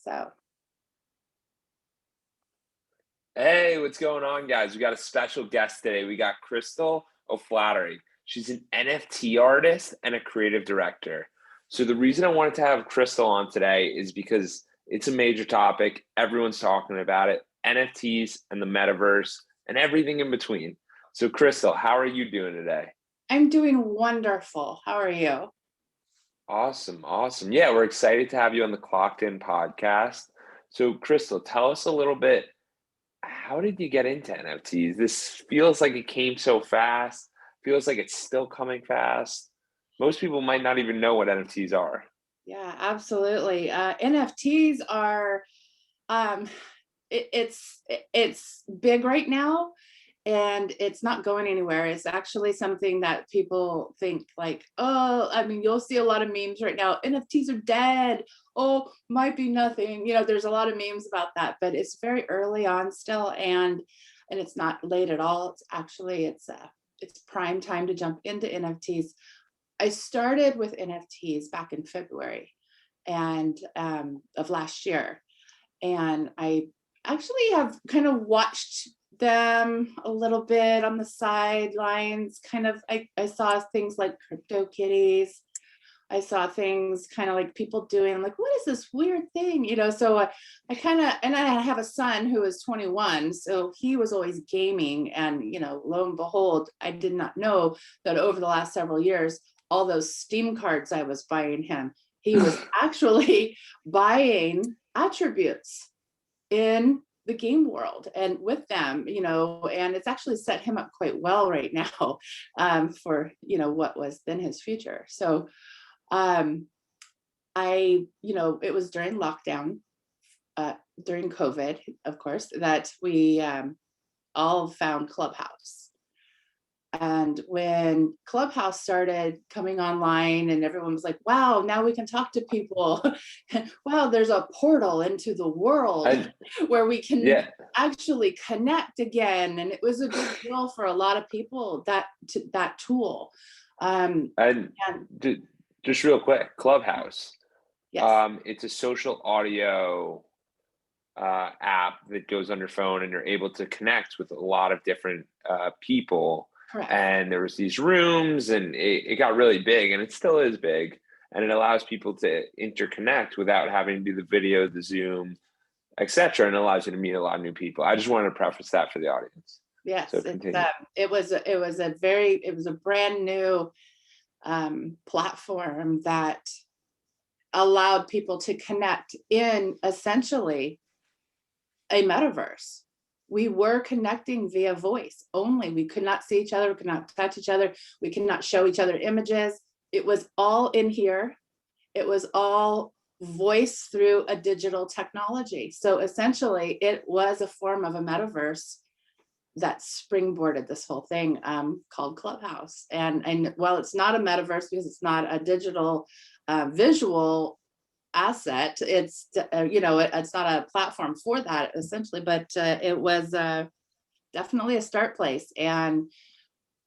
So Hey, what's going on, guys? We got a special guest today. We got Christyl Oflaherty. She's an NFT artist and a creative director. So the reason I wanted to have Christyl on today is because it's a major topic. Everyone's talking about it, NFTs and the metaverse and everything in between. So Christyl, how are you doing today? I'm doing wonderful. How are you? Awesome, awesome. Yeah, we're excited to have you on the Clockedin podcast. So Christyl, tell us a little bit. How did you get into NFTs? This feels like it came so fast. Feels like it's still coming fast. Most people might not even know what NFTs are. Yeah, absolutely. NFTs are um, it's big right now, and it's not going anywhere. It's actually something that people think like, oh, I mean, you'll see a lot of memes right now. NFTs are dead. Oh, might be nothing. There's a lot of memes about that, but it's very early on still, and it's not late at all. It's actually it's prime time to jump into NFTs. I started with NFTs back in February and of last year, and I actually have kind of watched them a little bit on the sidelines. I saw things like crypto kitties. I saw things kind of like people doing. I'm like, what is this weird thing? So I kind of, and I have a son who is 21, so he was always gaming, and lo and behold, I did not know that over the last several years, all those Steam cards I was buying him, he was actually buying attributes in the game world and with them, and it's actually set him up quite well right now for what was then his future. So it was during lockdown, during COVID, of course, that we all found Clubhouse. And when Clubhouse started coming online and everyone was like, wow, now we can talk to people. Wow, there's a portal into the world where we can actually connect again. And it was a big deal for a lot of people, that tool. And just real quick, Clubhouse. Yes. It's a social audio app that goes on your phone, and you're able to connect with a lot of different people. Correct. And there was these rooms, and it got really big, and it still is big, and it allows people to interconnect without having to do the video, the Zoom, etc., and allows you to meet a lot of new people. I just wanted to preface that for the audience. Yes, So continue. it was a brand new platform that allowed people to connect in essentially a metaverse. We were connecting via voice only. We could not see each other, we could not touch each other, we could not show each other images. It was all in here. It was all voice through a digital technology. So essentially, it was a form of a metaverse that springboarded this whole thing called Clubhouse. And while it's not a metaverse because it's not a digital visual asset, it's it's not a platform for that essentially, but it was definitely a start place, and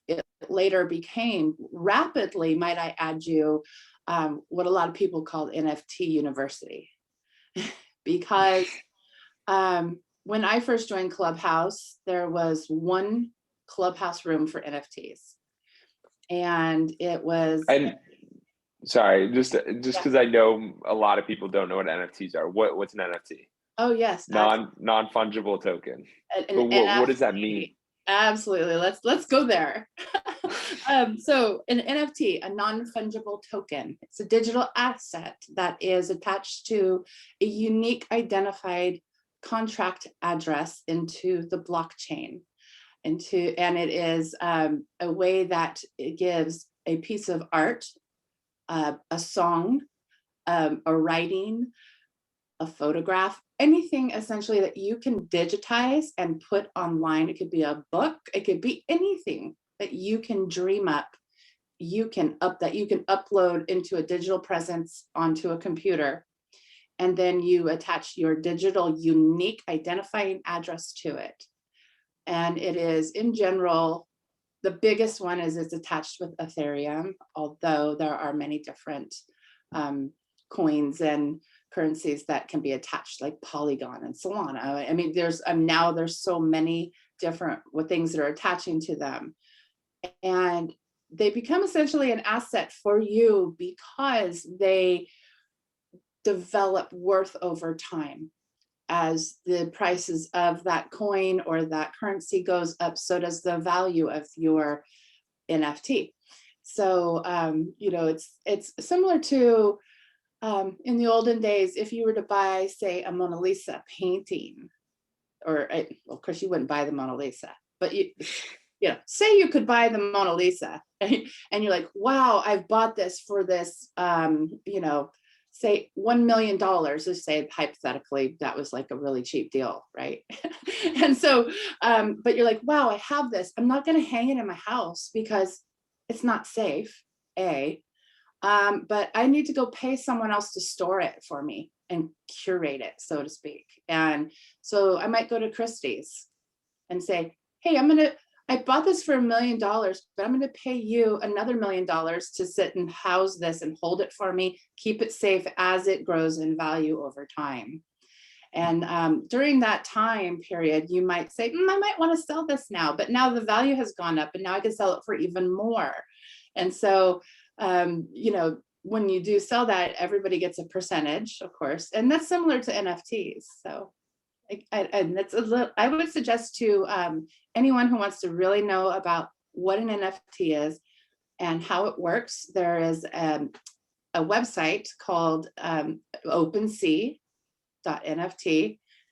it later became rapidly, might I add you, what a lot of people called NFT university. Because when I first joined Clubhouse, there was one Clubhouse room for NFTs, and it was sorry, just because I know a lot of people don't know what NFTs are. What's an NFT? Oh yes, non fungible token. But what does that mean? Absolutely. Let's go there. So an NFT, a non fungible token, it's a digital asset that is attached to a unique identified contract address into the blockchain. And it is a way that it gives a piece of art, a song, a writing, a photograph, anything essentially that you can digitize and put online. It could be a book, it could be anything that you can dream up. You can upload into a digital presence onto a computer, and then you attach your digital unique identifying address to it. And it is, in general, the biggest one is it's attached with Ethereum, although there are many different coins and currencies that can be attached, like Polygon and Solana. I mean, there's now there's so many different things that are attaching to them, and they become essentially an asset for you because they develop worth over time. As the prices of that coin or that currency goes up, so does the value of your NFT. So you know, it's similar to in the olden days, if you were to buy, say, a Mona Lisa painting, or well, of course you wouldn't buy the Mona Lisa, but you know, say you could buy the Mona Lisa, and you're like, wow, I've bought this for this, you know, say $1 million. Let's say hypothetically that was like a really cheap deal, right? And so, but you're like, wow, I have this. I'm not going to hang it in my house because it's not safe. But I need to go pay someone else to store it for me and curate it, so to speak. And so I might go to Christie's and say, hey, I bought this for $1 million, but I'm going to pay you another $1 million to sit and house this and hold it for me, keep it safe as it grows in value over time. And during that time period, you might say, I might want to sell this now, but now the value has gone up and now I can sell it for even more. And so, you know, when you do sell that, everybody gets a percentage, of course, and that's similar to NFTs. So, and that's a little, I would suggest to anyone who wants to really know about what an NFT is and how it works, there is a website called OpenSea.nft,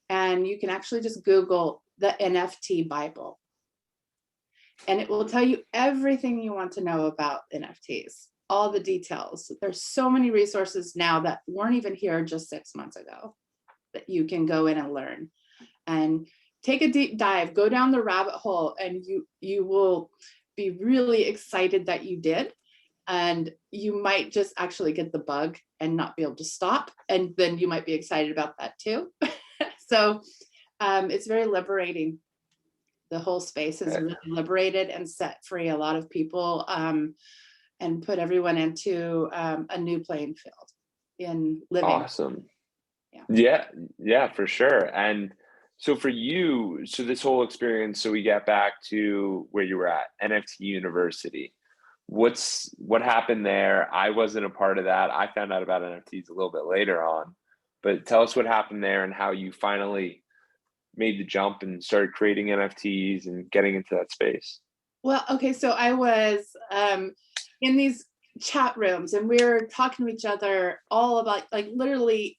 and you can actually just Google the NFT Bible, and it will tell you everything you want to know about NFTs, all the details. There's so many resources now that weren't even here just 6 months ago that you can go in and learn and take a deep dive, go down the rabbit hole, and you will be really excited that you did. And you might just actually get the bug and not be able to stop. And then you might be excited about that too. So it's very liberating. The whole space is really liberated and set free a lot of people, and put everyone into a new playing field in living. Awesome. Yeah, for sure. And so for you, so this whole experience, so we get back to where you were at, NFT University. What happened there? I wasn't a part of that. I found out about NFTs a little bit later on, but tell us what happened there and how you finally made the jump and started creating NFTs and getting into that space. Well, okay, so I was in these chat rooms and we were talking to each other all about, like, literally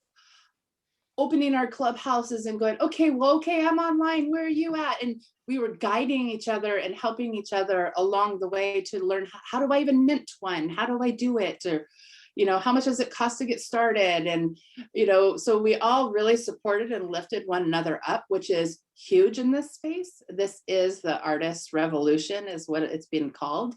opening our clubhouses and going, okay, I'm online, where are you at? And we were guiding each other and helping each other along the way to learn, how do I even mint one? How do I do it? Or, you know, how much does it cost to get started? And, you know, so we all really supported and lifted one another up, which is huge in this space. This is the artist revolution, is what it's been called.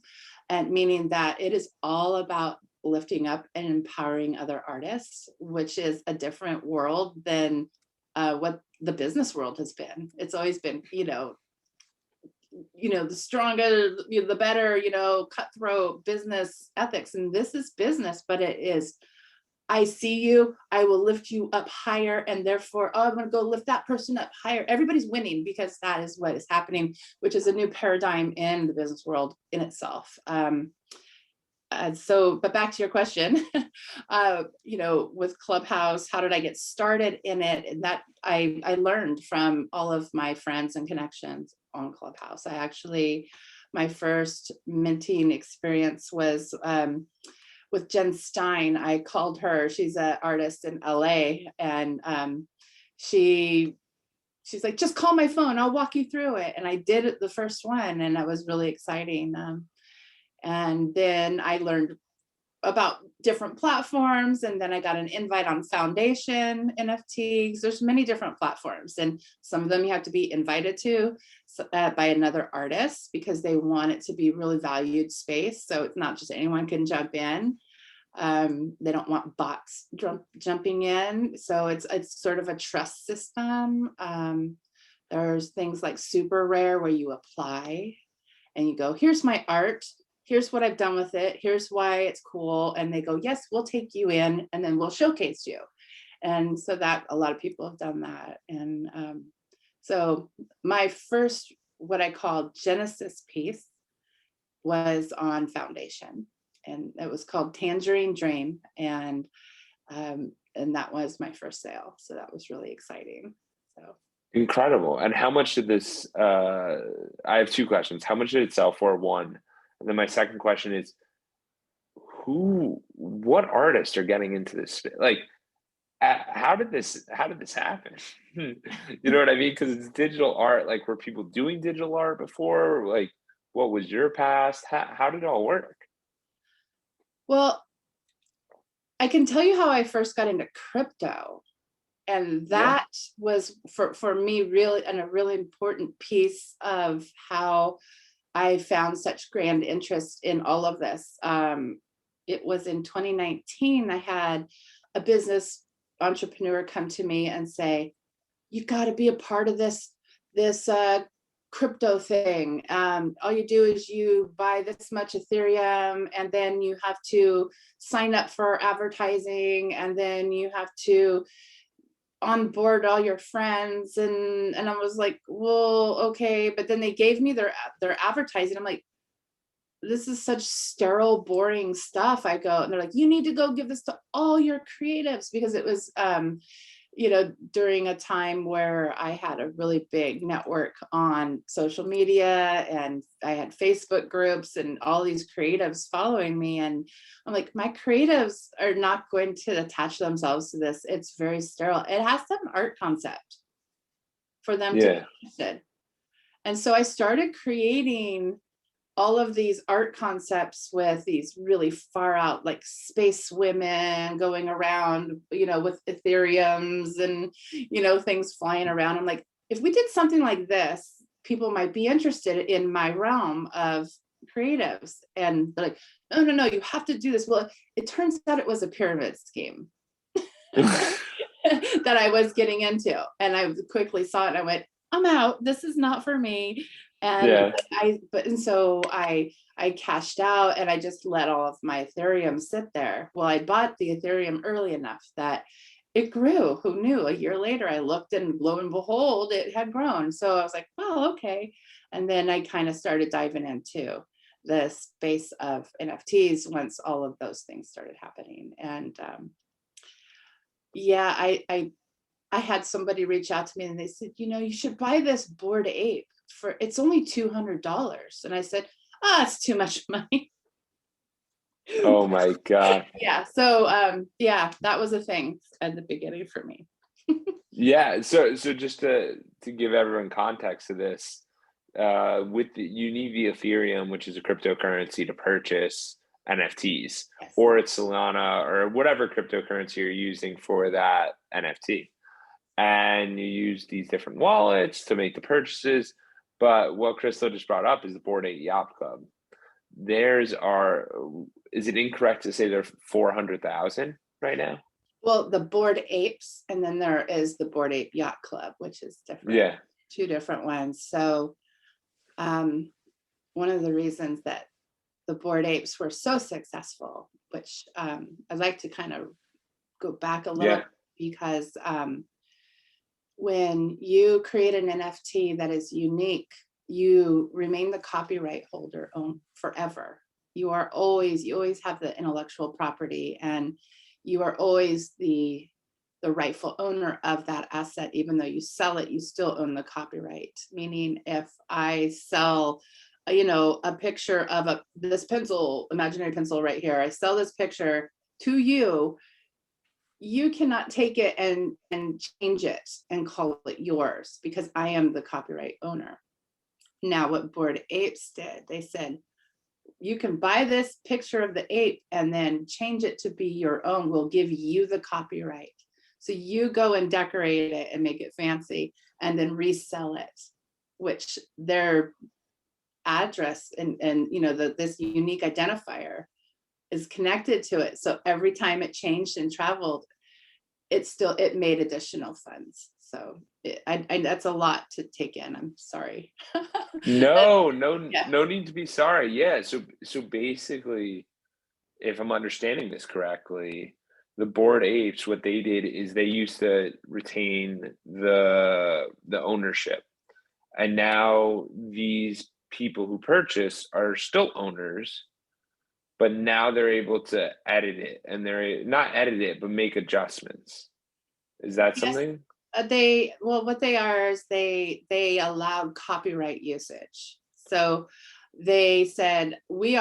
And meaning that it is all about lifting up and empowering other artists, which is a different world than what the business world has been. It's always been, you know, the stronger, the better, cutthroat business ethics. And this is business, but it is, I see you, I will lift you up higher, and therefore, I'm going to go lift that person up higher. Everybody's winning because that is what is happening, which is a new paradigm in the business world in itself. But back to your question, with Clubhouse, how did I get started in it? And that I learned from all of my friends and connections on Clubhouse. My first minting experience was with Jen Stein. I called her. She's an artist in LA, and she's like, just call my phone, I'll walk you through it. And I did it, the first one, and that was really exciting. And then I learned about different platforms, and then I got an invite on Foundation NFTs. There's many different platforms, and some of them you have to be invited to by another artist because they want it to be really valued space. So it's not just anyone can jump in. They don't want bots jumping in. So it's sort of a trust system. There's things like Super Rare where you apply and you go, here's my art. Here's what I've done with it. Here's why it's cool. And they go, yes, we'll take you in, and then we'll showcase you. And so that a lot of people have done that. And so my first, what I call Genesis piece, was on Foundation, and it was called Tangerine Dream, and that was my first sale. So that was really exciting. So Incredible. And how much did this, I have two questions. How much did it sell for, one? And then my second question is, what artists are getting into this? Like, how did this happen? You know what I mean? Because it's digital art. Like, were people doing digital art before? Like, what was your past? How did it all work? well, I can tell you how I first got into crypto. And Yeah. that was for me really, and a really important piece of how I found such grand interest in all of this. It was in 2019, I had a business entrepreneur come to me and say, "You've got to be a part of this crypto thing. All you do is you buy this much Ethereum, and then you have to sign up for advertising, and then you have to onboard all your friends." And I was like, well, okay. But then they gave me their advertising. I'm like, this is such sterile, boring stuff. I go, and they're like, you need to go give this to all your creatives, because it was during a time where I had a really big network on social media, and I had Facebook groups and all these creatives following me. And I'm like, my creatives are not going to attach themselves to this. It's very sterile. It has to have an art concept for them to be Yeah. interested. And so I started creating all of these art concepts with these really far out, like space women going around, with Ethereums and, things flying around. I'm like, if we did something like this, people might be interested in my realm of creatives. And they're like, no, you have to do this. Well, it turns out it was a pyramid scheme that I was getting into. And I quickly saw it and I went, I'm out. This is not for me. And Yeah. so I cashed out, and I just let all of my Ethereum sit there. Well, I bought the Ethereum early enough that it grew. Who knew? A year later, I looked, and lo and behold, it had grown. So I was like, well, okay. And then I kind of started diving into the space of NFTs once all of those things started happening. And yeah, I had somebody reach out to me, and they said, you should buy this Bored Ape, it's only $200. And I said, it's too much money. Oh my God. Yeah. So yeah, that was a thing at the beginning for me. Yeah. So just to give everyone context to this, you need the Ethereum, which is a cryptocurrency, to purchase NFTs, Yes. or it's Solana or whatever cryptocurrency you're using for that NFT. And you use these different wallets to make the purchases. But what Christyl just brought up is the Bored Ape Yacht Club. Is it incorrect to say they're 400,000 right now? Well, the Bored Apes, and then there is the Bored Ape Yacht Club, which is different. Yeah. Two different ones. So one of the reasons that the Bored Apes were so successful, which I'd like to kind of go back a little, because when you create an NFT that is unique, you remain the copyright holder forever. You always have the intellectual property, and you are always the rightful owner of that asset. Even though you sell it, you still own the copyright. Meaning, if I sell a picture of this pencil, imaginary pencil right here, I sell this picture to you, you cannot take it and change it and call it yours, because I am the copyright owner. Now, what Bored Apes did, they said, you can buy this picture of the ape and then change it to be your own. We'll give you the copyright. So you go and decorate it and make it fancy and then resell it, which their address and this unique identifier is connected to it. So every time it changed and traveled, it made additional funds. So that's a lot to take in. I'm sorry. No Yeah. need to be sorry. Yeah. So basically, if I'm understanding this correctly, the Bored Apes, what they did is they used to retain the ownership, and now these people who purchase are still owners, but now they're able to edit it, and they're not edit it, but make adjustments. Is that Yes, something? what they are is they allowed copyright usage. So they said with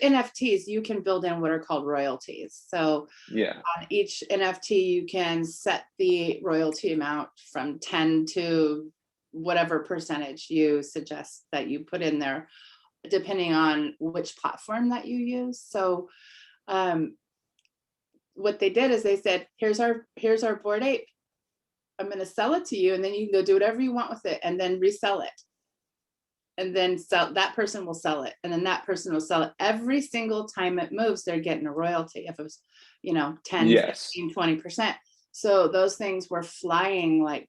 NFTs, you can build in what are called royalties. So Yeah. on each NFT, you can set the royalty amount from 10 to whatever percentage you suggest that you put in there, depending on which platform that you use. So what they did is they said, here's our Bored Ape. I'm going to sell it to you, and then you can go do whatever you want with it and then resell it. And then that person will sell it, and then that person will sell it. Every single time it moves, they're getting a royalty. If it was, 10, Yes. 15, 20%. So those things were flying like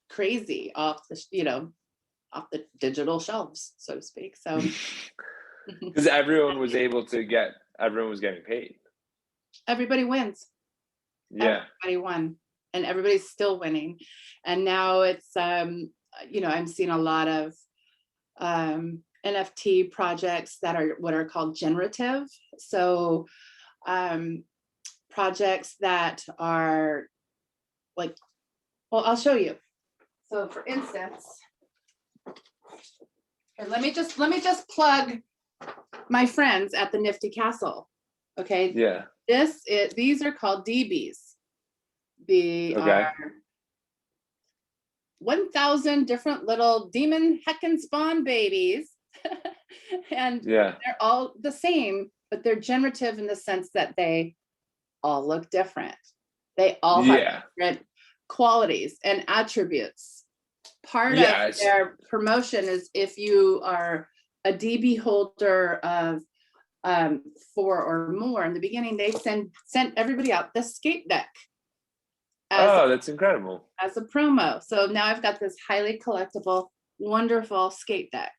crazy off the digital shelves, so to speak. So Because everyone was getting paid. everybody wins. Yeah. Everybody won, and everybody's still winning. And now it's I'm seeing a lot of NFT projects that are what are called generative. So projects that are like, well, I'll show you. So for instance, and let me just plug my friends at the Nifty Castle. Okay. Yeah. These are called DBs. They are 1,000 different little demon heckin' spawn babies. And Yeah. they're all the same, but they're generative in the sense that they all look different. They all have different qualities and attributes. Part of their promotion is if you are a DB holder of 4 or more. In the beginning, they sent everybody out the skate deck. That's incredible. As a promo. So now I've got this highly collectible, wonderful skate deck.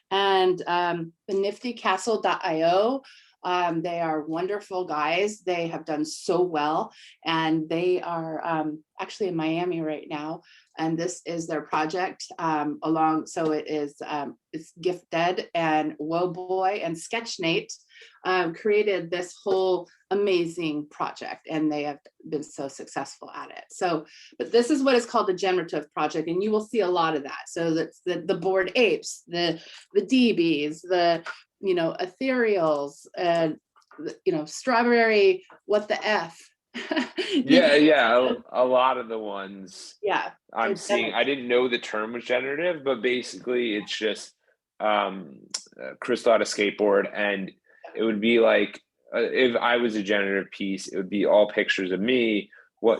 And the niftycastle.io, they are wonderful guys. They have done so well. And they are actually in Miami right now. And this is their project so it is, it's Gifted and Woboy and Sketchnate created this whole amazing project, and they have been so successful at it. So, but this is what is called the generative project, and you will see a lot of that. So that's the Bored Apes, the DBs, the ethereals, strawberry, what the F. A lot of the ones I'm seeing, I generative. didn't know the term was generative, but basically it's just Christyl had a skateboard, and it would be like if I was a generative piece, it would be all pictures of me,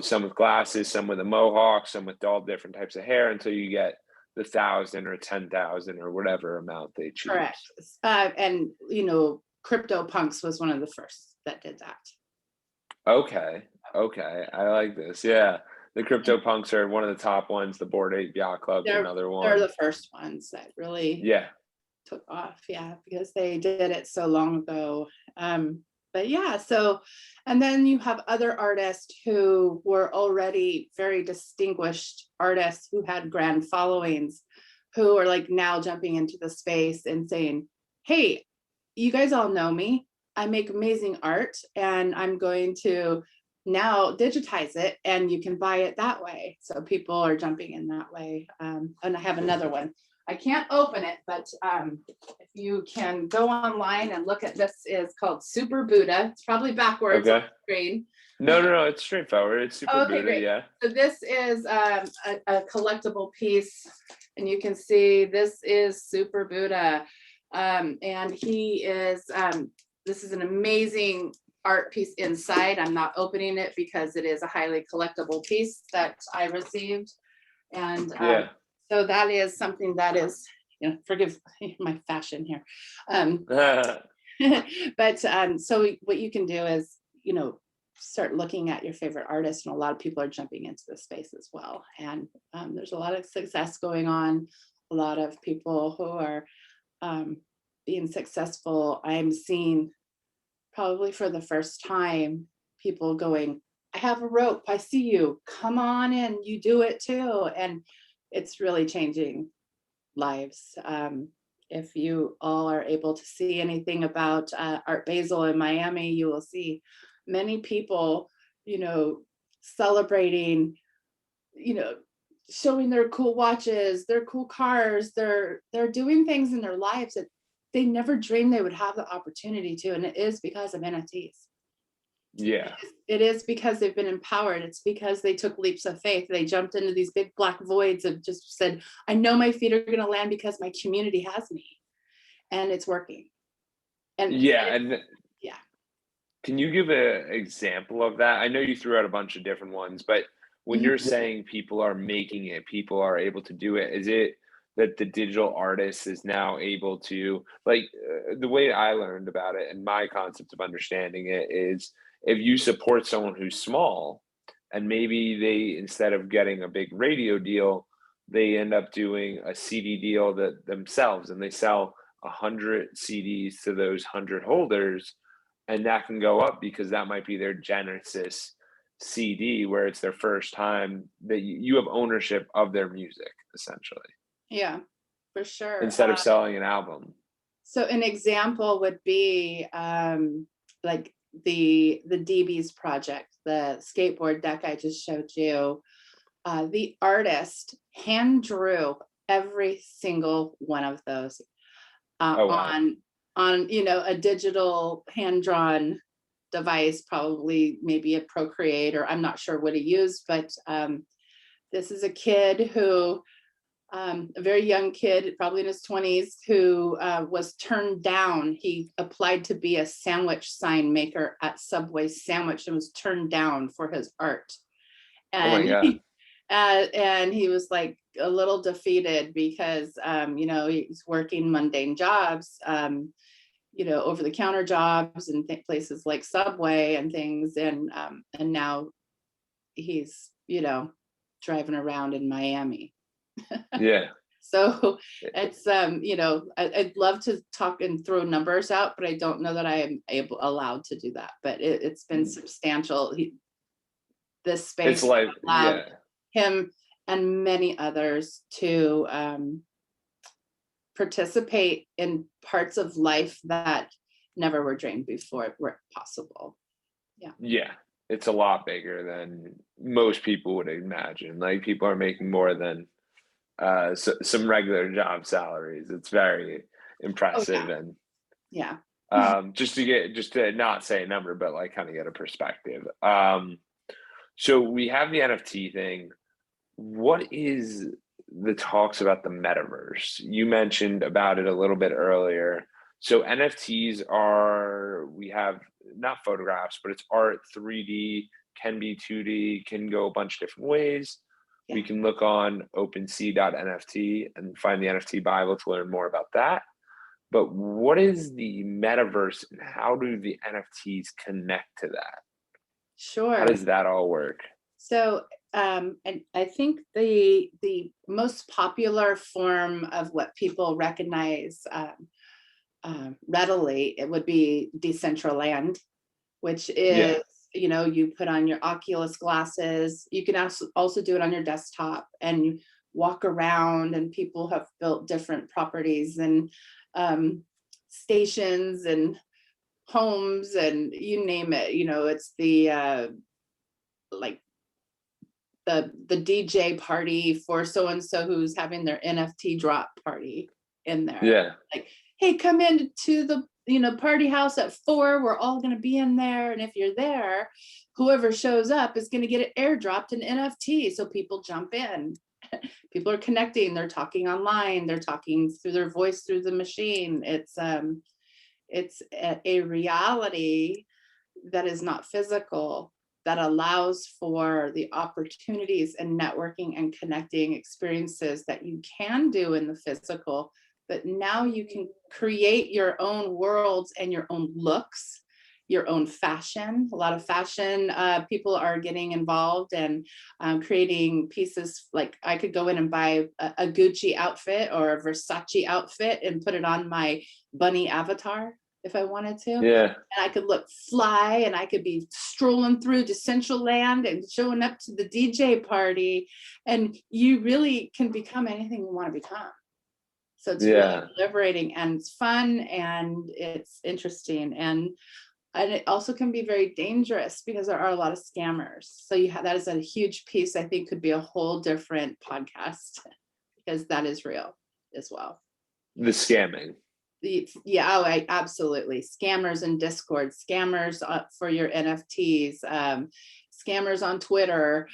some with glasses, some with a mohawk, some with all different types of hair, until you get the 1,000 or 10,000 or whatever amount they choose. Correct. And CryptoPunks was one of the first that did that. Okay, I like this. Yeah, the CryptoPunks are one of the top ones. The Bored Ape Yacht Club's another one. They're the first ones that really took off, because they did it so long ago. But yeah, so, and then you have other artists who were already very distinguished artists who had grand followings, who are like now jumping into the space and saying, hey, you guys all know me. I make amazing art, and I'm going to now digitize it, and you can buy it that way. So people are jumping in that way. And I have another one. I can't open it, but if you can go online and look at this, is called Super Buddha. It's probably backwards on the screen. No, it's straightforward. It's Super Buddha, great. yeah. So this is a collectible piece, and you can see this is Super Buddha. And he is, this is an amazing art piece inside. I'm not opening it because it is a highly collectible piece that I received. And so that is something that is, forgive my fashion here. But so what you can do is, start looking at your favorite artists, and a lot of people are jumping into the space as well. And there's a lot of success going on. A lot of people who are being successful. I'm seeing probably for the first time people going, I have a rope, I see you, come on in, you do it too. And it's really changing lives. If you all are able to see anything about Art Basel in Miami, you will see many people, celebrating, showing their cool watches, their cool cars, they're doing things in their lives that they never dreamed they would have the opportunity to. And it is because of NFTs. Yeah. It is because they've been empowered. It's because they took leaps of faith. They jumped into these big black voids and just said, I know my feet are going to land because my community has me. And it's working. And Yeah. And yeah. can you give an example of that? I know you threw out a bunch of different ones, but when you're saying people are making it, people are able to do it, is it that the digital artist is now able to, like, the way I learned about it and my concept of understanding it is if you support someone who's small and maybe they, instead of getting a big radio deal, they end up doing a CD deal that themselves and they sell 100 CDs to those 100 holders, and that can go up because that might be their Genesis CD where it's their first time that you have ownership of their music essentially. Yeah, for sure. Instead of selling an album. So an example would be like the DB's project, the skateboard deck I just showed you. The artist hand drew every single one of those Oh, wow. on a digital hand drawn device, probably maybe a Procreate, or I'm not sure what he used, but this is a kid who, a very young kid, probably in his 20s, who was turned down. He applied to be a sandwich sign maker at Subway Sandwich and was turned down for his art. Oh my And God. and he was like a little defeated because he's working mundane jobs, over the counter jobs and places like Subway and things, and now he's driving around in Miami. Yeah. So it's I'd love to talk and throw numbers out, but I don't know that I am allowed to do that. But it's been substantial. This space It's like, allowed yeah. him and many others to participate in parts of life that never were dreamed before were possible. Yeah. Yeah. It's a lot bigger than most people would imagine. Like people are making more than some regular job salaries. It's very impressive. Oh, And yeah. just to not say a number, but like kind of get a perspective. So we have the NFT thing. What is the talks about the metaverse? You mentioned about it a little bit earlier. So NFTs are, we have not photographs, but it's art, 3D, can be 2D, can go a bunch of different ways. Yeah. We can look on OpenSea.nft and find the NFT Bible to learn more about that. But what is the metaverse and how do the NFTs connect to that? Sure. How does that all work? So, and I think the most popular form of what people recognize readily, it would be Decentraland, which is, you put on your Oculus glasses. You can also do it on your desktop and you walk around, and people have built different properties and stations and homes and you name it. It's the like the DJ party for so and so who's having their NFT drop party in there. Yeah. Like, hey, come in to the party house at 4. We're all going to be in there, and if you're there, whoever shows up is going to get it airdropped an NFT. So people jump in. People are connecting. They're talking online. They're talking through their voice through the machine. It's a reality that is not physical, that allows for the opportunities and networking and connecting experiences that you can do in the physical, but now you can create your own worlds and your own looks, your own fashion. A lot of fashion people are getting involved and creating pieces. Like I could go in and buy a Gucci outfit or a Versace outfit and put it on my bunny avatar. if I wanted to. Yeah. And I could look fly, and I could be strolling through Decentraland and showing up to the DJ party. And you really can become anything you want to become. So it's really liberating, and it's fun, and it's interesting. And it also can be very dangerous because there are a lot of scammers. So that is a huge piece, I think could be a whole different podcast, because that is real as well. The scamming. Absolutely. Scammers in Discord, scammers for your NFTs, scammers on Twitter,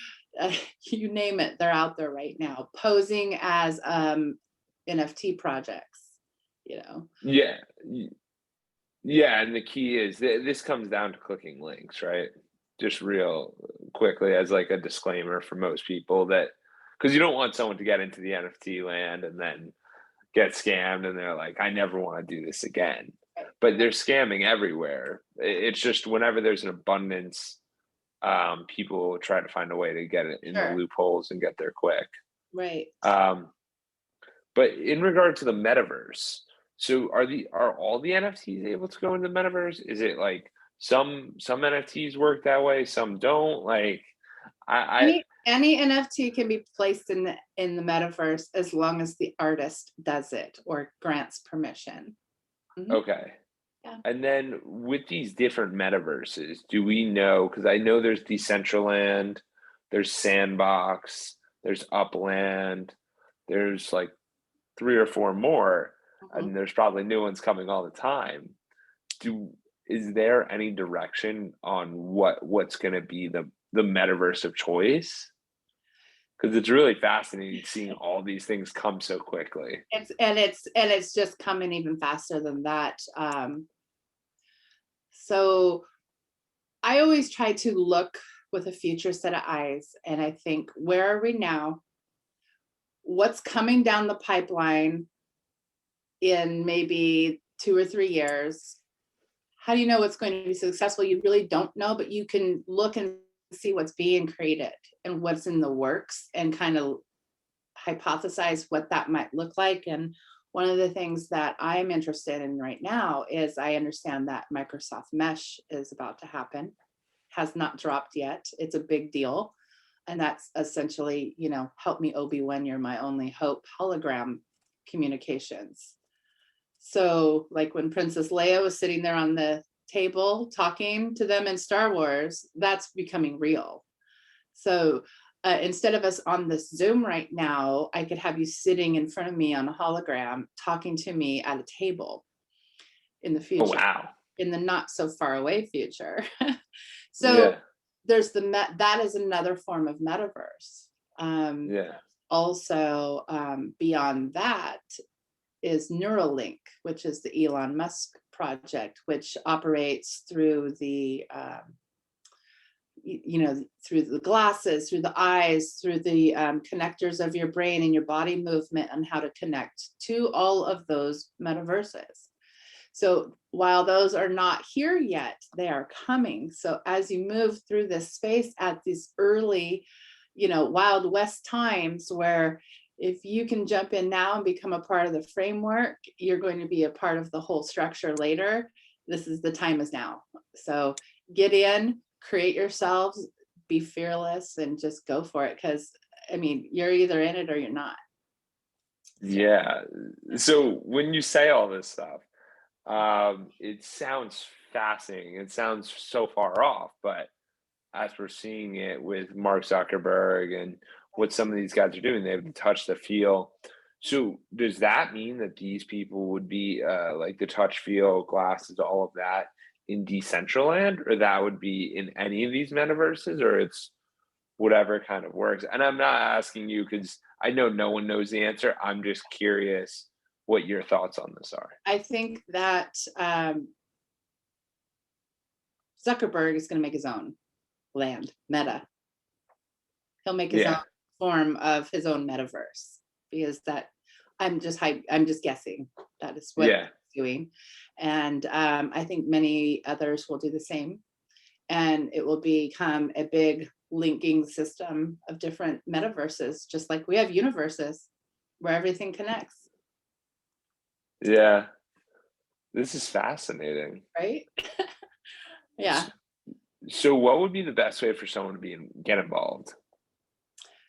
you name it, they're out there right now, posing as NFT projects, Yeah. Yeah, and the key is this comes down to clicking links, right? Just real quickly as like a disclaimer for most people, that because you don't want someone to get into the NFT land and then get scammed and they're like, I never want to do this again. But they're scamming everywhere. It's just whenever there's an abundance, people will try to find a way to get it in the loopholes and get there quick. Right. But in regard to the metaverse, so are all the NFTs able to go into the metaverse? Is it like some NFTs work that way, some don't? Like any NFT can be placed in the metaverse as long as the artist does it or grants permission. Mm-hmm. Okay. Yeah. And then with these different metaverses, do we know, because I know there's Decentraland, there's Sandbox, there's Upland, there's like 3 or 4 more, and there's probably new ones coming all the time. Is there any direction on what's going to be the metaverse of choice? Because it's really fascinating seeing all these things come so quickly. It's just coming even faster than that. So I always try to look with a future set of eyes, and I think, where are we now? What's coming down the pipeline in maybe 2 or 3 years? How do you know what's going to be successful? You really don't know, but you can look and see what's being created and what's in the works and kind of hypothesize what that might look like. And one of the things that I'm interested in right now is, I understand that Microsoft Mesh is about to happen, has not dropped yet. It's a big deal. And that's essentially, help me Obi-Wan, you're my only hope, hologram communications. So like when Princess Leia was sitting there on the table talking to them in Star Wars, that's becoming real. So instead of us on this Zoom right now, I could have you sitting in front of me on a hologram talking to me at a table in the future. Oh, wow. In the not so far away future. So there's that is another form of metaverse. Also, beyond that is Neuralink, which is the Elon Musk project, which operates through the through the glasses, through the eyes, through the connectors of your brain and your body movement, and how to connect to all of those metaverses. So while those are not here yet, they are coming. So as you move through this space at these early, Wild West times, where if you can jump in now and become a part of the framework, you're going to be a part of the whole structure later. The time is now. So get in, create yourselves, be fearless, and just go for it. Because you're either in it or you're not. Yeah. So when you say all this stuff, it sounds fascinating. It sounds so far off, but as we're seeing it with Mark Zuckerberg and what some of these guys are doing, they have the touch, the feel. So does that mean that these people would be like the touch, feel, glasses, all of that in Decentraland, or that would be in any of these metaverses, or it's whatever kind of works? And I'm not asking you because I know no one knows the answer. I'm just curious what your thoughts on this are. I think that Zuckerberg is going to make his own land, Meta. He'll make his own form of his own metaverse, because I'm just guessing that is what he's doing. And I think many others will do the same. And it will become a big linking system of different metaverses, just like we have universes where everything connects. Yeah. This is fascinating. right? Yeah. So what would be the best way for someone to get involved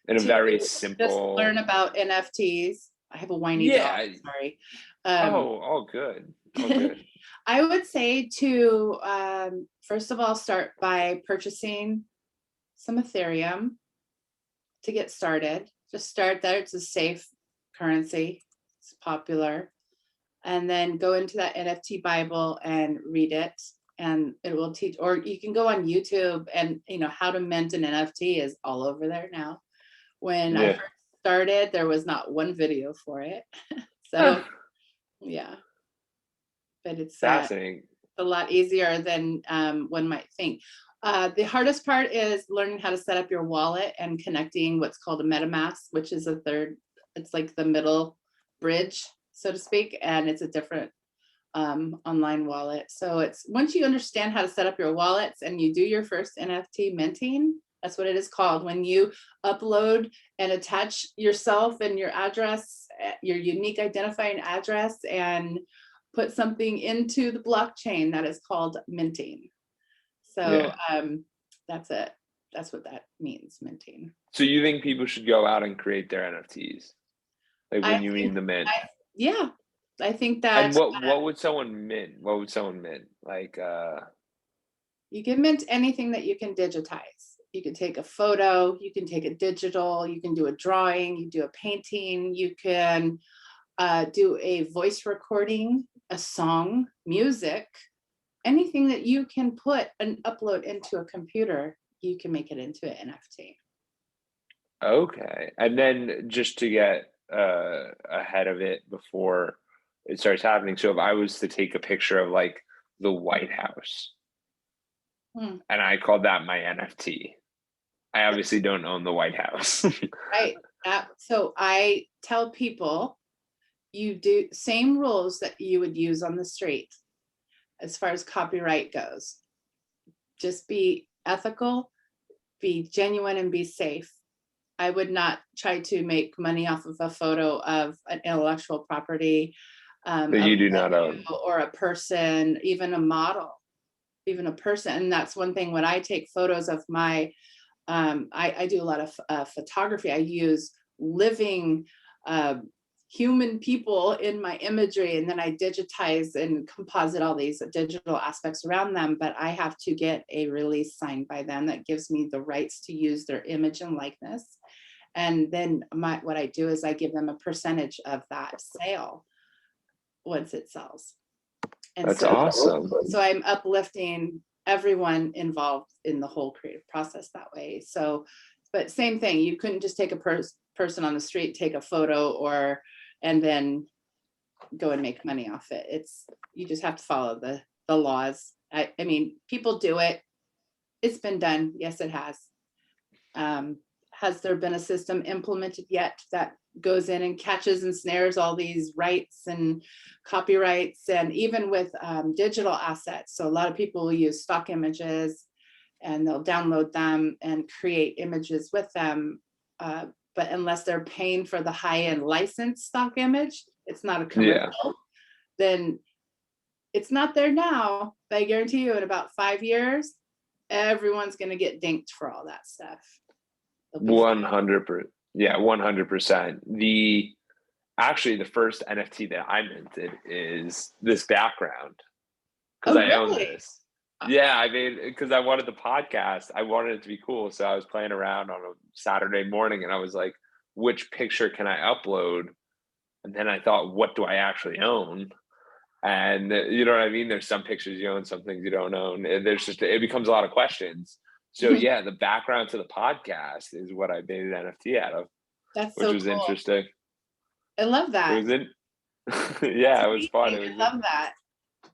in a To very just learn simple? about NFTs. I have a whiny dog, Yeah. sorry. Oh, all good. All good. I would say to, first of all, start by purchasing some Ethereum to get started. Just start there. It's a safe currency. It's popular. And then go into that NFT Bible and read it. And it will teach, or you can go on YouTube and, how to mint an NFT is all over there now. When I Yeah. first started, there was not one video for it. So yeah, but it's Fascinating. a lot easier than one might think. The hardest part is learning how to set up your wallet and connecting what's called a MetaMask, which is it's like the middle bridge, so to speak, and it's a different online wallet. So it's once you understand how to set up your wallets and you do your first NFT minting, that's what it is called. When you upload and attach yourself and your address, your unique identifying address, and put something into the blockchain, that is called minting. So that's it. That's what that means, minting. So you think people should go out and create their NFTs? Like I when you think, mean the mint? yeah, I think And that what would someone mint? What would someone mint? Like you can mint anything that you can digitize. You can take a photo, you can take a digital, you can do a drawing, you do a painting, you can do a voice recording, a song, music, anything that you can put and upload into a computer, you can make it into an NFT. okay. And then just to get ahead of it before it starts happening. So if I was to take a picture of like the White House Hmm. and I called that my NFT, I obviously don't own the White House. Right. So I tell people you do same rules that you would use on the street as far as copyright goes. Just be ethical, be genuine, and be safe. I would not try to make money off of a photo of an intellectual property, That of you do a not venue own. or a person, even a model, even a person. And that's one thing when I take photos of my, I do a lot of photography. I use living human people in my imagery, and then I digitize and composite all these digital aspects around them. But I have to get a release signed by them that gives me the rights to use their image and likeness. And then what I do is I give them a percentage of that sale once it sells. And That's awesome. so I'm uplifting everyone involved in the whole creative process that way. So, but same thing, you couldn't just take a person on the street, take a photo, and then go and make money off it. You just have to follow the laws. I mean, people do it. It's been done. Yes, it has. Has there been a system implemented yet that goes in and catches and snares all these rights and copyrights, and even with digital assets? So a lot of people will use stock images and they'll download them and create images with them. But unless they're paying for the high-end licensed stock image, it's not a commercial, Yeah. then it's not there now. But I guarantee you in about 5 years, everyone's going to get dinked for all that stuff. 100%. Yeah, 100%. Actually the first NFT that I minted is this background because Oh, I own really? this. Yeah, I mean, because I wanted the podcast, I wanted it to be cool. So I was playing around on a Saturday morning and I was like, which picture can I upload? And then I thought, what do I actually own? And you know what I mean? There's some pictures you own, some things you don't own. It becomes a lot of questions. So yeah, the background to the podcast is what I made an NFT out of, That's which so was cool. interesting. I love It that. was in, That's yeah, it was fun. amazing. I love that.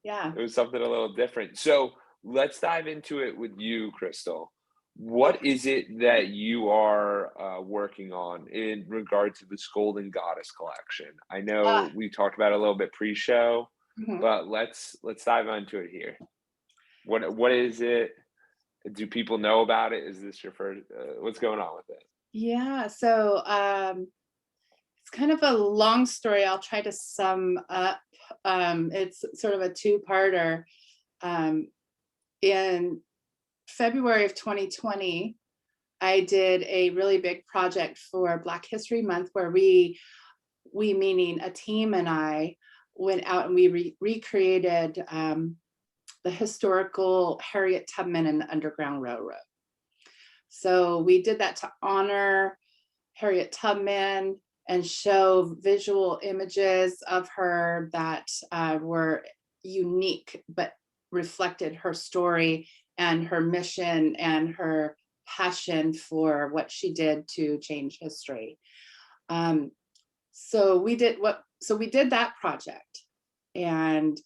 Yeah. It was something a little different. So let's dive into it with you, Christyl. What Okay. is it that you are working on in regard to the Golden Goddess collection? I know we talked about it a little bit pre-show, Mhm. but let's dive into it here. What is it? Do people know about it? Is this your first? What's going on with it? Yeah. So it's kind of a long story. I'll try to sum up. It's sort of a two-parter. In February of 2020, I did a really big project for Black History Month where we meaning a team and I, went out and we recreated the historical Harriet Tubman and the Underground Railroad. So we did that to honor Harriet Tubman and show visual images of her that were unique, but reflected her story and her mission and her passion for what she did to change history. So we did that project, and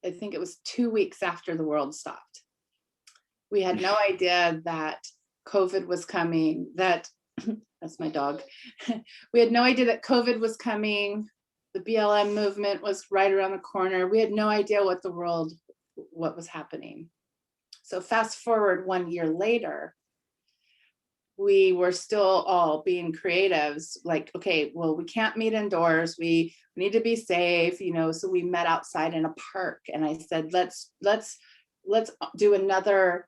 I think it was 2 weeks after the world stopped. We had no idea that COVID was coming, that that's my dog. We had no idea that COVID was coming. The BLM movement was right around the corner. We had no idea what was happening. So fast forward 1 year later, we were still all being creatives, like, okay, well, we can't meet indoors. We need to be safe, so we met outside in a park. And I said, let's do another,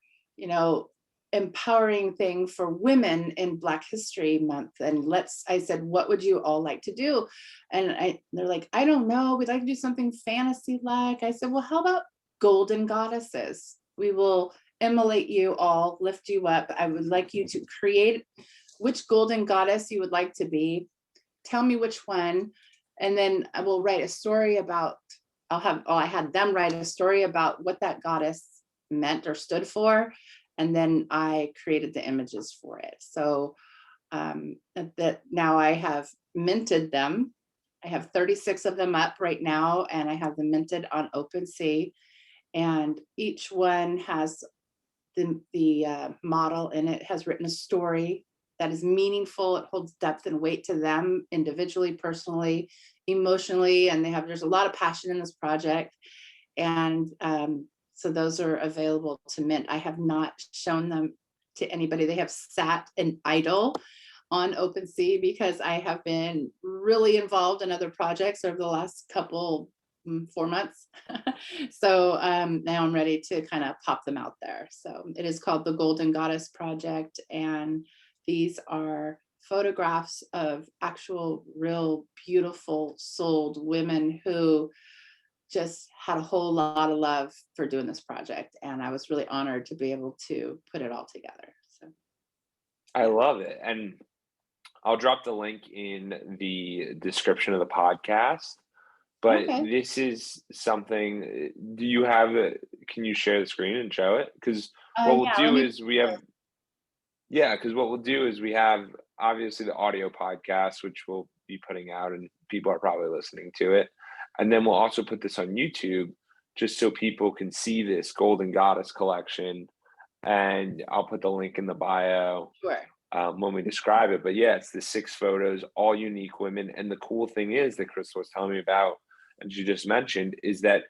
empowering thing for women in Black History Month. And I said, what would you all like to do? And they're like, I don't know. We'd like to do something fantasy-like. I said, well, how about golden goddesses? We will immolate you all, lift you up. I would like you to create which golden goddess you would like to be. Tell me which one. And then I will write a story about, I had them write a story about what that goddess meant or stood for. And then I created the images for it. So that now I have minted them. I have 36 of them up right now, and I have them minted on OpenSea. And each one has the model in it, has written a story that is meaningful. It holds depth and weight to them individually, personally, emotionally, and there's a lot of passion in this project. And so those are available to mint. I have not shown them to anybody. They have sat and idle on OpenSea because I have been really involved in other projects over the last 4 months. So now I'm ready to kind of pop them out there. So it is called the Golden Goddess Project. And these are photographs of actual, real, beautiful souled women who just had a whole lot of love for doing this project. And I was really honored to be able to put it all together. So I love it. And I'll drop the link in the description of the podcast. But okay. This is something, can you share the screen and show it? Because what we'll do is we have obviously the audio podcast, which we'll be putting out and people are probably listening to it. And then we'll also put this on YouTube just so people can see this Golden Goddess collection. And I'll put the link in the bio. Sure. When we describe it. But yeah, it's the 6 photos, all unique women. And the cool thing is that Christyl was telling me about, and you just mentioned, is that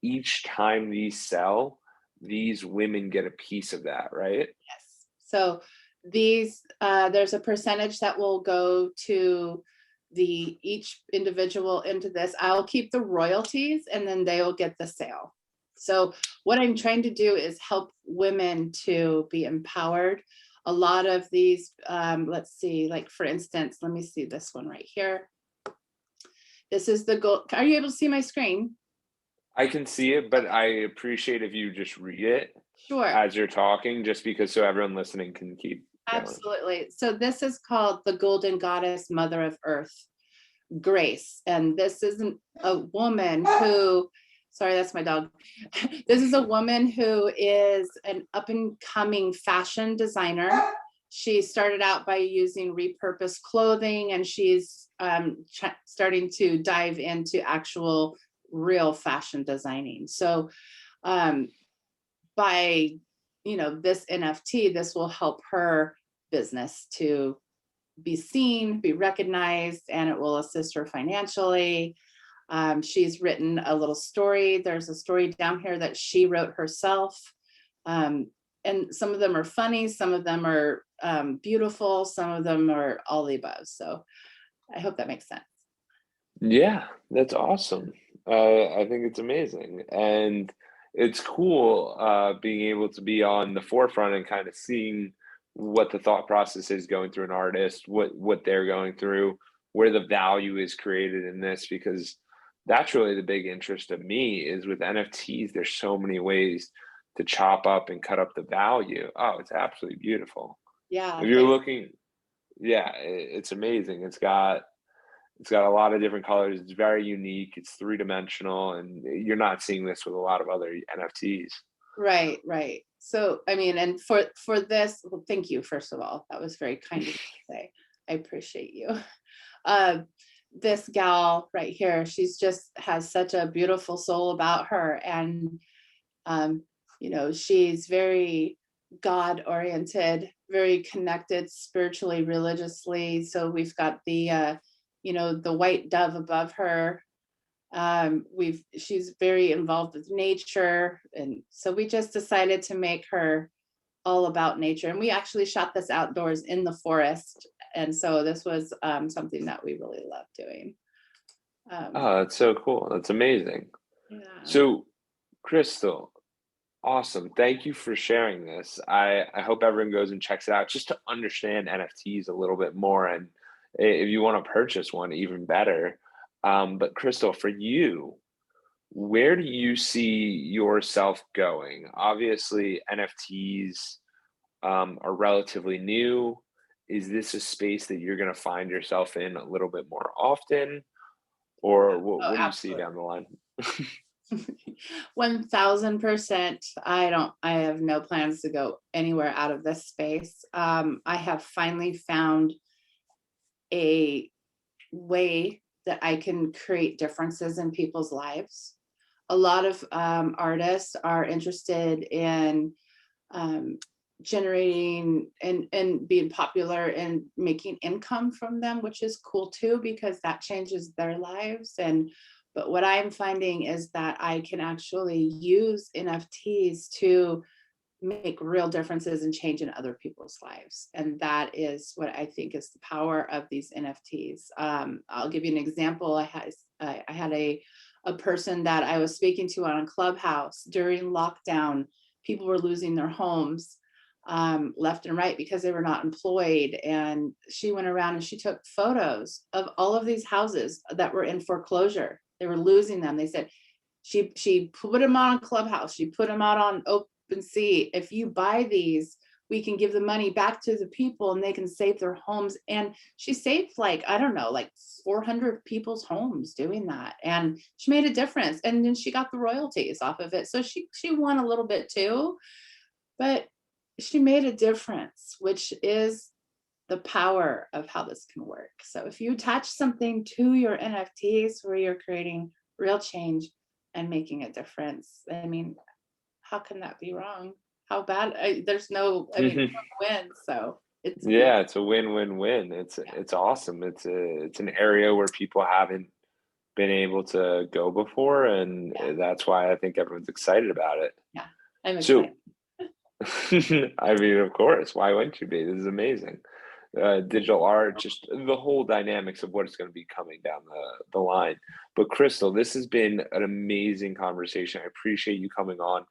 each time these sell, these women get a piece of that, right? Yes. So these, there's a percentage that will go to each individual into this. I'll keep the royalties and then they'll get the sale. So what I'm trying to do is help women to be empowered. A lot of these, let's see, like for instance, let me see this one right here. This is the gold. Are you able to see my screen? I can see it, but I appreciate if you just read it as you're talking, just because so everyone listening can keep going. Absolutely. So this is called the Golden Goddess, Mother of Earth, Grace. And this is a woman who, sorry, that's my dog. This is a woman who is an up and coming fashion designer. She started out by using repurposed clothing, and she's starting to dive into actual real fashion designing. So by this NFT, this will help her business to be seen, be recognized, and it will assist her financially. She's written a little story. There's a story down here that she wrote herself. And some of them are funny, some of them are beautiful, some of them are all the above. So I hope that makes sense. Yeah, that's awesome. I think it's amazing. And it's cool being able to be on the forefront and kind of seeing what the thought process is going through an artist, what they're going through, where the value is created in this, because that's really the big interest of me is with NFTs, there's so many ways to chop up and cut up the value. Oh, it's absolutely beautiful. Yeah, If you're thank looking, yeah, it's amazing. It's got a lot of different colors. It's very unique. It's three-dimensional, and you're not seeing this with a lot of other NFTs. Right, right. So, I mean, and for this, well, thank you, first of all. That was very kind of you to say. I appreciate you. Uh, this gal right here, she's just has such a beautiful soul about her. And, um, she's very God oriented, very connected spiritually, religiously. So we've got the white dove above her. She's very involved with nature, and so we just decided to make her all about nature, and we actually shot this outdoors in the forest, and so this was something that we really love doing. um, Oh, that's so cool. That's amazing. yeah. So, Crystal, awesome. Thank you for sharing this. I hope everyone goes and checks it out just to understand NFTs a little bit more. And if you want to purchase one, even better. But Crystal, for you, where do you see yourself going? Obviously, NFTs are relatively new. Is this a space that you're going to find yourself in a little bit more often, or Oh, what do you see absolutely. down the line? 1000%. I have no plans to go anywhere out of this space. I have finally found a way that I can create differences in people's lives. A lot of artists are interested in um, generating and being popular and making income from them, which is cool too, because that changes their lives. But what I'm finding is that I can actually use NFTs to make real differences and change in other people's lives. And that is what I think is the power of these NFTs. I'll give you an example. I had a person that I was speaking to on a clubhouse during lockdown. People were losing their homes left and right because they were not employed. And she went around and she took photos of all of these houses that were in foreclosure. They were losing them. They said she put them on Clubhouse. She put them out on OpenSea. If you buy these, we can give the money back to the people and they can save their homes. And she saved I don't know, like 400 people's homes doing that. And she made a difference. And then she got the royalties off of it. So she won a little bit too, but she made a difference, which is the power of how this can work. So if you attach something to your NFTs where you're creating real change and making a difference, I mean, how can that be wrong? How bad? There's no, I mean, win. So it's beautiful. Yeah, it's a win-win-win. It's Yeah, it's awesome. It's an area where people haven't been able to go before, and yeah, that's why I think everyone's excited about it. yeah. I'm excited. So, I mean, of course, why wouldn't you be? This is amazing. Digital art, just the whole dynamics of what is going to be coming down the line. But Crystal, this has been an amazing conversation. I appreciate you coming on.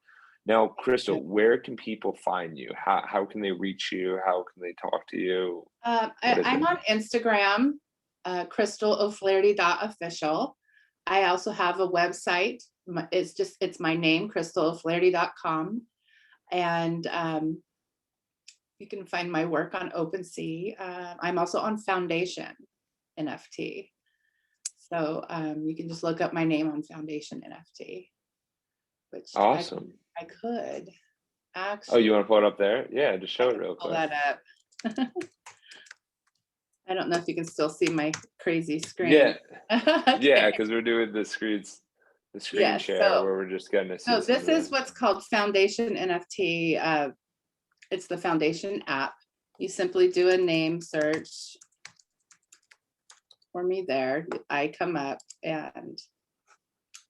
Now, Crystal, where can people find you? How can they reach you? How can they talk to you? What is I'm it? on Instagram, ChrystylOflaherty.official. I also have a website. It's my name, ChrystylOflaherty.com. And you can find my work on OpenSea. I'm also on Foundation NFT. So you can just look up my name on Foundation NFT, which Awesome. I could Oh, you actually, want to pull it up there? Yeah, just I show it can real pull quick. that up. I don't know if you can still see my crazy screen. Yeah, Okay. yeah, because we're doing the screen Yes. share where we're just gonna see So some this of is the. what's called Foundation NFT. It's the Foundation app. You simply do a name search for me there. I come up and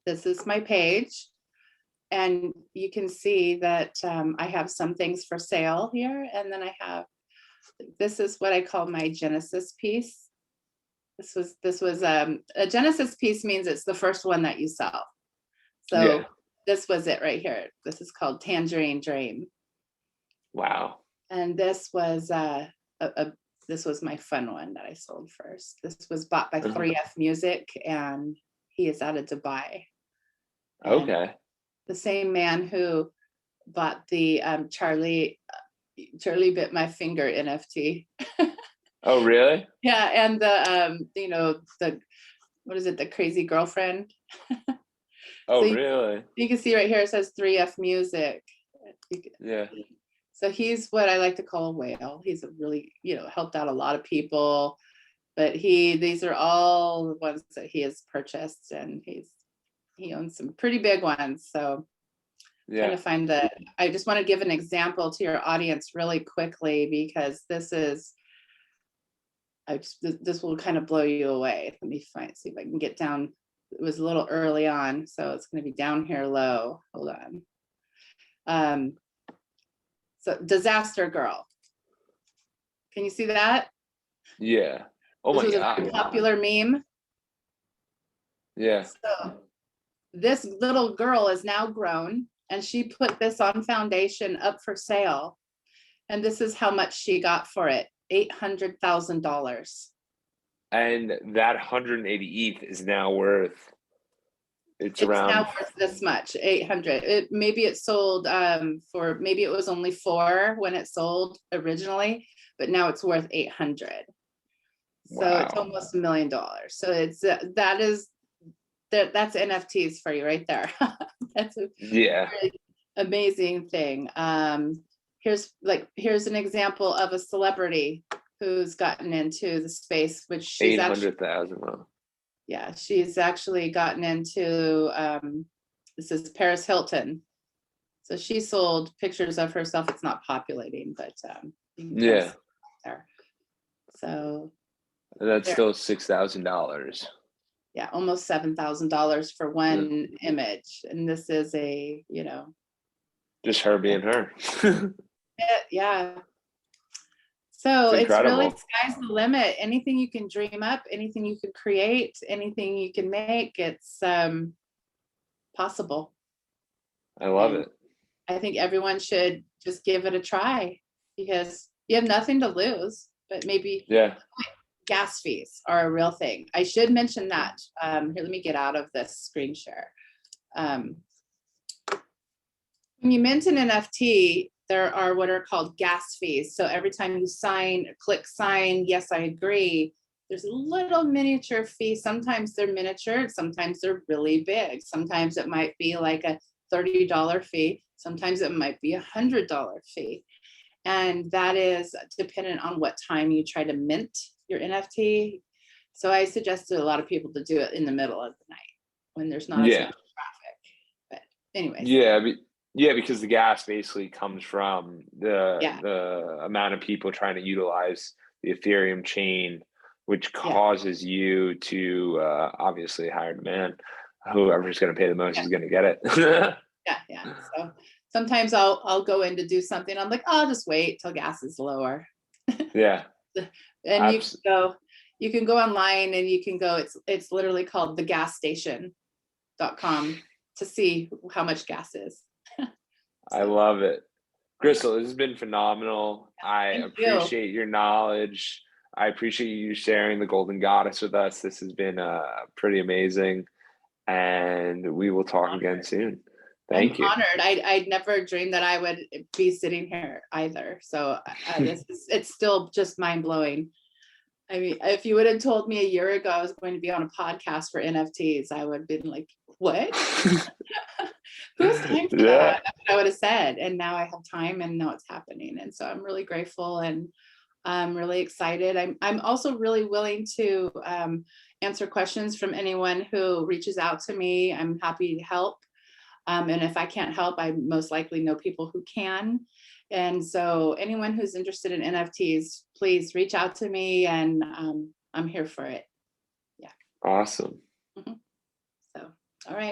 this is my page. And you can see that I have some things for sale here. And then this is what I call my Genesis piece. This was a Genesis piece means it's the first one that you sell. So Yeah. this was it right here. This is called Tangerine Dream. Wow. And this was this was my fun one that I sold first. This was bought by 3F Music, and he is out of Dubai. And Okay. the same man who bought the Charlie Bit My Finger NFT. Oh, really? Yeah, and the you know, the what is it, the crazy girlfriend? Oh, So really? you can see right here it says 3F Music. Yeah. So he's what I like to call a whale. He's a really, helped out a lot of people, but these are all the ones that he has purchased, and he owns some pretty big ones. So trying to find I just want to give an example to your audience really quickly, because this will kind of blow you away. Let me see if I can get down. It was a little early on, so it's going to be down here low. Hold on. So Disaster Girl. Can you see that? Yeah. Oh This my was a God. very popular meme. Yeah. So this little girl is now grown, and she put this on foundation up for sale. And this is how much she got for it, $800,000. And that 180 ETH is now worth, it's It's now around, worth this much, 800. Maybe it sold maybe it was only 4 when it sold originally, but now it's worth 800. So it's wow. almost $1 million. So that's NFTs for you right there. That's a Yeah. really amazing thing. Here's an example of a celebrity who's gotten into the space, which she's actually 800,000. yeah, she's actually gotten into, this is Paris Hilton. So she sold pictures of herself. It's not populating, but you can kind of Yeah. see there. So And that's there, still $6,000. yeah, almost $7,000 for one image. And this is Just her being her. yeah. So It's it's really incredible. sky's the limit. Anything you can dream up, anything you can create, anything you can make, it's possible. I love And it. I think everyone should just give it a try, because you have nothing to lose, but maybe Yeah. gas fees are a real thing. I should mention that. Here, let me get out of this screen share. When you mint an NFT, there are what are called gas fees. So every time you click sign, yes, I agree, there's a little miniature fee. Sometimes they're miniature, sometimes they're really big. Sometimes it might be like a $30 fee. Sometimes it might be $100 fee. And that is dependent on what time you try to mint your NFT. So I suggested a lot of people to do it in the middle of the night when there's not as much traffic. But anyways. Yeah, because the gas basically comes from the amount of people trying to utilize the Ethereum chain, which causes you to obviously higher demand. Whoever's going to pay the most is going to get it. Yeah. So sometimes I'll go in to do something. I'm like, oh, I'll just wait till gas is lower. Yeah. And you can go online, and you can go, it's literally called thegasstation.com to see how much gas is. I love it. Christyl, this has been phenomenal. I appreciate your knowledge. I appreciate you sharing the Golden Goddess with us. This has been pretty amazing. And we will talk again soon. Thank you. I'm honored. I'd never dreamed that I would be sitting here either. So it's still just mind blowing. I mean, if you would have told me a year ago I was going to be on a podcast for NFTs, I would have been like, what? Who's time for that? That's what I would have said. And now I have time, and now it's happening. And so I'm really grateful, and I'm really excited. I'm also really willing to answer questions from anyone who reaches out to me. I'm happy to help. And if I can't help, I most likely know people who can. And so anyone who's interested in NFTs, please reach out to me, and I'm here for it. Yeah. Awesome. So, all right.